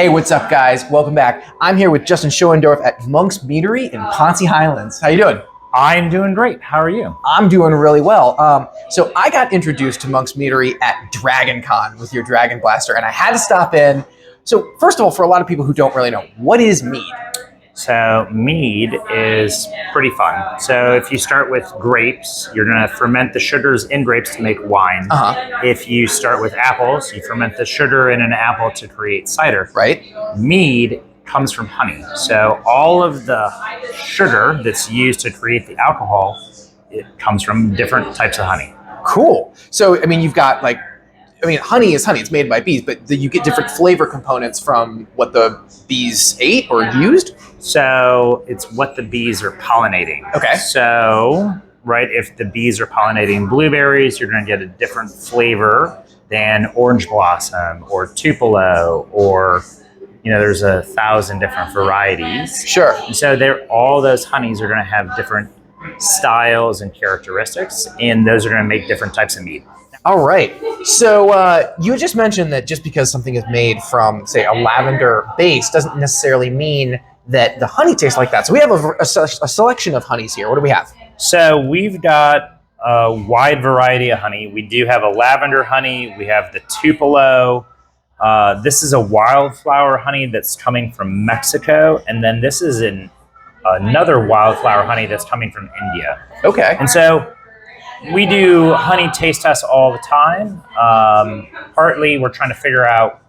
Hey, what's up, guys? Welcome back. I'm here with Justin Schoendorf at Monks Meadery in Ponce Highlands. How you doing? I'm doing great. How are you? I'm doing really well. So I got introduced to Monks Meadery at Dragon Con with your Dragon Blaster, and I had to stop in. So first of all, for a lot of people who don't really know, what is mead? So mead is pretty fun. So if you start with grapes, you're going to ferment the sugars in grapes to make wine. If you start with apples, you ferment the sugar in an apple to create cider. Right. Mead comes from honey. So all of the sugar that's used to create the alcohol, it comes from different types of honey. Cool. So, I mean, you've got honey is honey. It's made by bees, but you get different flavor components from what the bees ate or used? So it's what the bees are pollinating. Okay. So, right, if the bees are pollinating blueberries, you're going to get a different flavor than orange blossom or tupelo or, there's 1,000 different varieties. Sure. And so all those honeys are going to have different styles and characteristics, and those are going to make different types of mead. All right. So you just mentioned that just because something is made from, say, a lavender base doesn't necessarily mean that the honey tastes like that. So we have a selection of honeys here. What do we have? So we've got a wide variety of honey. We do have a lavender honey. We have the tupelo. This is a wildflower honey that's coming from Mexico. And then this is another wildflower honey that's coming from India. Okay. And so we do honey taste tests all the time. Partly we're trying to figure out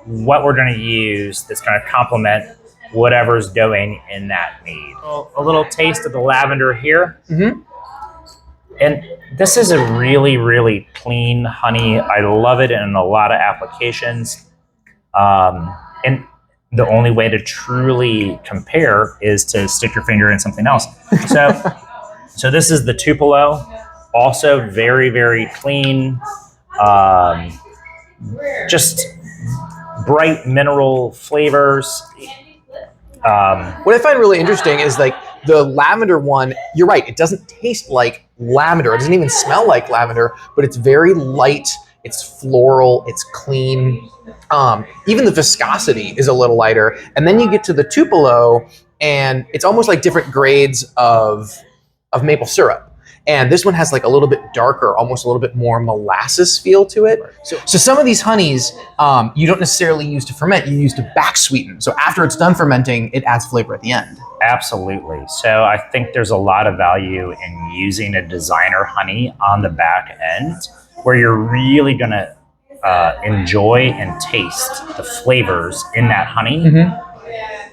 what we're going to use that's going to complement whatever's going in that mead. A little taste of the lavender here. Mm-hmm. And this is a really, really clean honey. I love it in a lot of applications. And the only way to truly compare is to stick your finger in something else. So this is the tupelo. Also very, very clean. Just bright mineral flavors. What I find really interesting is like the lavender one, you're right, it doesn't taste like lavender. It doesn't even smell like lavender, but it's very light, it's floral, it's clean. Even the viscosity is a little lighter. And then you get to the tupelo and it's almost like different grades of maple syrup. And this one has like a little bit darker, almost a little bit more molasses feel to it. So some of these honeys, you don't necessarily use to ferment, you use to back sweeten. So after it's done fermenting, it adds flavor at the end. Absolutely. So I think there's a lot of value in using a designer honey on the back end where you're really going to enjoy and taste the flavors in that honey. Mm-hmm.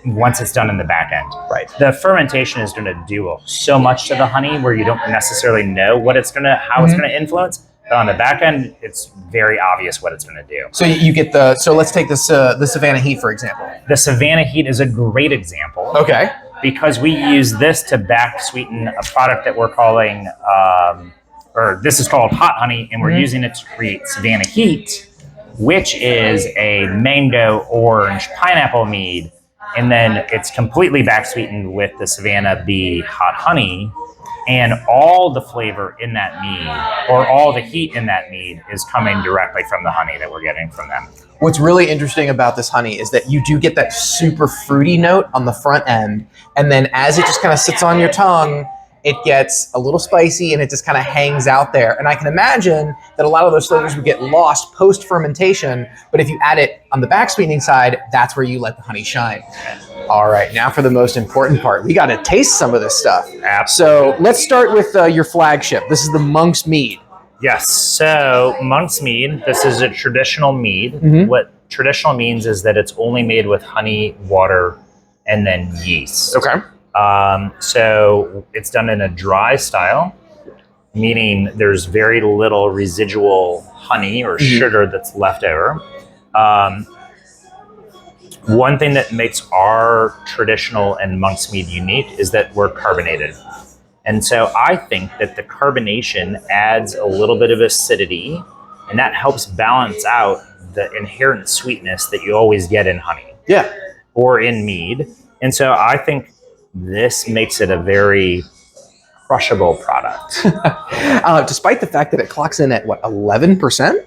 Once it's done in the back end. Right. The fermentation is going to do so much to the honey where you don't necessarily know how it's going to influence. But on the back end, it's very obvious what it's going to do. So you get so let's take this the Savannah Heat, for example. The Savannah Heat is a great example. Okay. Because we use this to back sweeten a product that we're calling, or this is called hot honey, and we're using it to create Savannah Heat, which is a mango, orange, pineapple mead. And then it's completely back sweetened with the Savannah Bee hot honey. And all the flavor in that mead, or all the heat in that mead, is coming directly from the honey that we're getting from them. What's really interesting about this honey is that you do get that super fruity note on the front end. And then as it just kind of sits on your tongue, it gets a little spicy and it just kind of hangs out there. And I can imagine that a lot of those flavors would get lost post-fermentation, but if you add it on the back sweetening side, that's where you let the honey shine. All right, now for the most important part. We got to taste some of this stuff. Absolutely. So let's start with your flagship. This is the Monks Mead. Yes, so Monks Mead, this is a traditional mead. Mm-hmm. What traditional means is that it's only made with honey, water, and then yeast. Okay. So it's done in a dry style, meaning there's very little residual honey or sugar that's left over. One thing that makes our traditional and Monks Mead unique is that we're carbonated. And so I think that the carbonation adds a little bit of acidity, and that helps balance out the inherent sweetness that you always get in honey. Yeah. Or in mead. And so I think this makes it a very crushable product. Despite the fact that it clocks in at, what, 11%?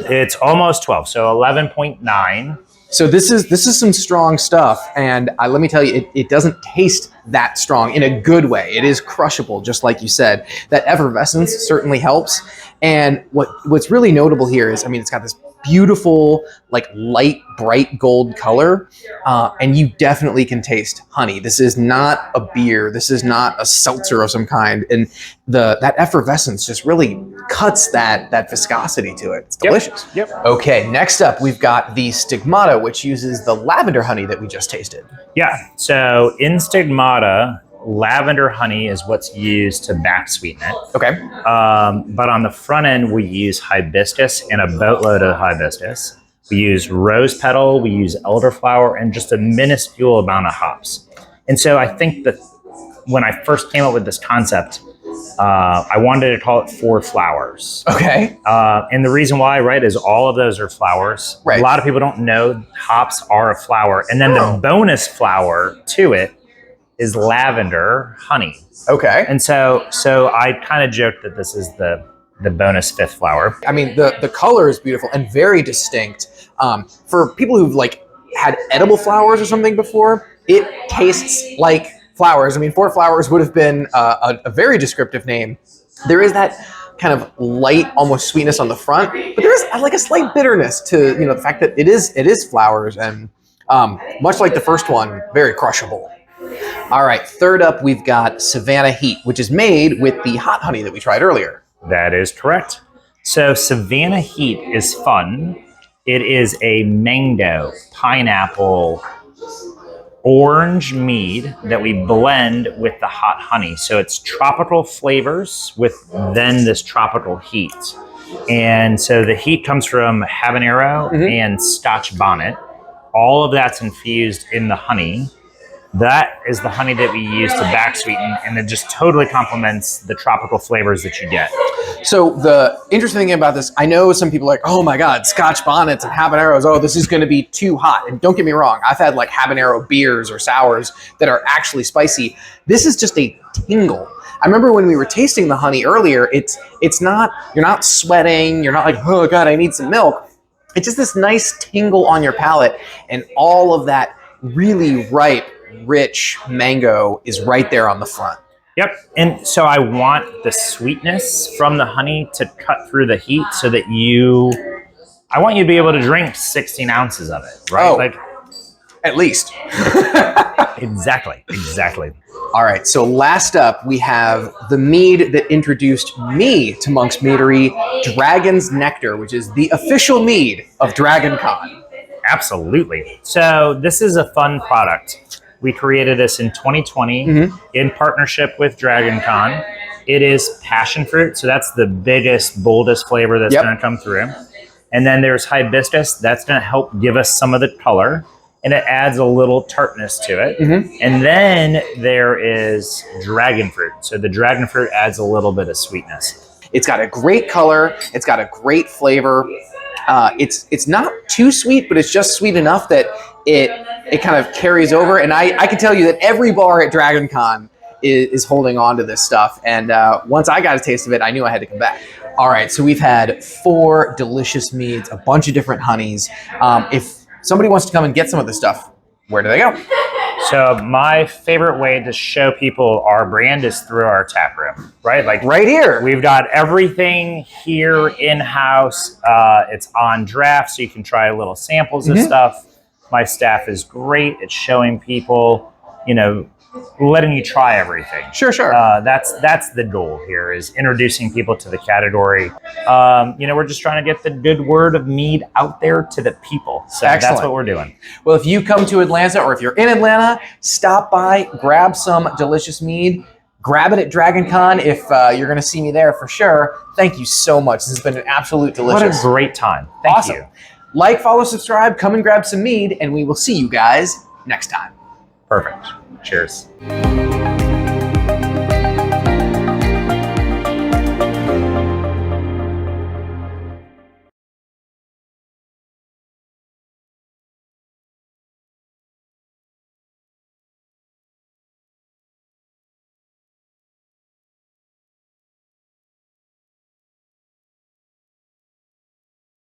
It's almost 12, so 11.9. So this is some strong stuff, and let me tell you, it doesn't taste that strong in a good way. It is crushable, just like you said. That effervescence certainly helps. And what's really notable here is, I mean, it's got this beautiful, like light, bright gold color, and you definitely can taste honey. This is not a beer. This is not a seltzer of some kind, and that effervescence just really cuts that viscosity to it. It's delicious. Yep. Okay, next up we've got the Stigmata, which uses the lavender honey that we just tasted. Yeah. So in Stigmata, lavender honey is what's used to back sweeten it. Okay. But on the front end, we use hibiscus and a boatload of hibiscus. We use rose petal, we use elderflower, and just a minuscule amount of hops. And so I think that when I first came up with this concept, I wanted to call it 4 flowers. Okay. And the reason why, right, is all of those are flowers. Right. A lot of people don't know hops are a flower. And then the bonus flower to it is lavender honey. Okay. And so I kind of joked that this is the bonus 5th flower. I mean, the color is beautiful and very distinct. For people who've like had edible flowers or something before, it tastes like flowers. I mean, 4 flowers would have been a very descriptive name. There is that kind of light, almost sweetness on the front, but there is like a slight bitterness to, you know, the fact that it is flowers, and much like the first one, very crushable. All right, third up, we've got Savannah Heat, which is made with the hot honey that we tried earlier. That is correct. So Savannah Heat is fun. It is a mango, pineapple, orange mead that we blend with the hot honey. So it's tropical flavors with then this tropical heat. And so the heat comes from habanero and Scotch bonnet. All of that's infused in the honey. That is the honey that we use to back sweeten, and it just totally complements the tropical flavors that you get. So the interesting thing about this, I know some people are like, oh my God, Scotch bonnets and habaneros, oh, this is going to be too hot. And don't get me wrong, I've had like habanero beers or sours that are actually spicy. This is just a tingle. I remember when we were tasting the honey earlier, it's not, you're not sweating, you're not like, oh God, I need some milk. It's just this nice tingle on your palate, and all of that really ripe, rich mango is right there on the front. Yep. And so I want the sweetness from the honey to cut through the heat so that I want you to be able to drink 16 ounces of it, right? Oh, like, at least. Exactly. All right, so last up, we have the mead that introduced me to Monks Meadery, Dragon's Nectar, which is the official mead of Dragon Con. Absolutely. So this is a fun product. We created this in 2020 in partnership with Dragon Con. It is passion fruit, so that's the biggest, boldest flavor that's going to come through. And then there's hibiscus. That's going to help give us some of the color, and it adds a little tartness to it. And then there is dragon fruit. So the dragon fruit adds a little bit of sweetness. It's got a great color. It's got a great flavor. It's not too sweet, but it's just sweet enough that it kind of carries over. And I can tell you that every bar at Dragon Con is holding on to this stuff. And once I got a taste of it, I knew I had to come back. All right, so we've had 4 delicious meads, a bunch of different honeys. If somebody wants to come and get some of this stuff, where do they go? So my favorite way to show people our brand is through our tap room, right? Like right here. We've got everything here in-house. It's on draft, so you can try little samples of stuff. My staff is great at showing people, you know, letting you try everything. Sure. That's the goal here, is introducing people to the category. You know, we're just trying to get the good word of mead out there to the people. So Excellent. That's what we're doing. Well, if you come to Atlanta, or if you're in Atlanta, stop by, grab some delicious mead. Grab it at Dragon Con if you're going to see me there for sure. Thank you so much. This has been an absolute delicious. What a great time. Thank you. Like, follow, subscribe, come and grab some mead, and we will see you guys next time. Perfect. Cheers.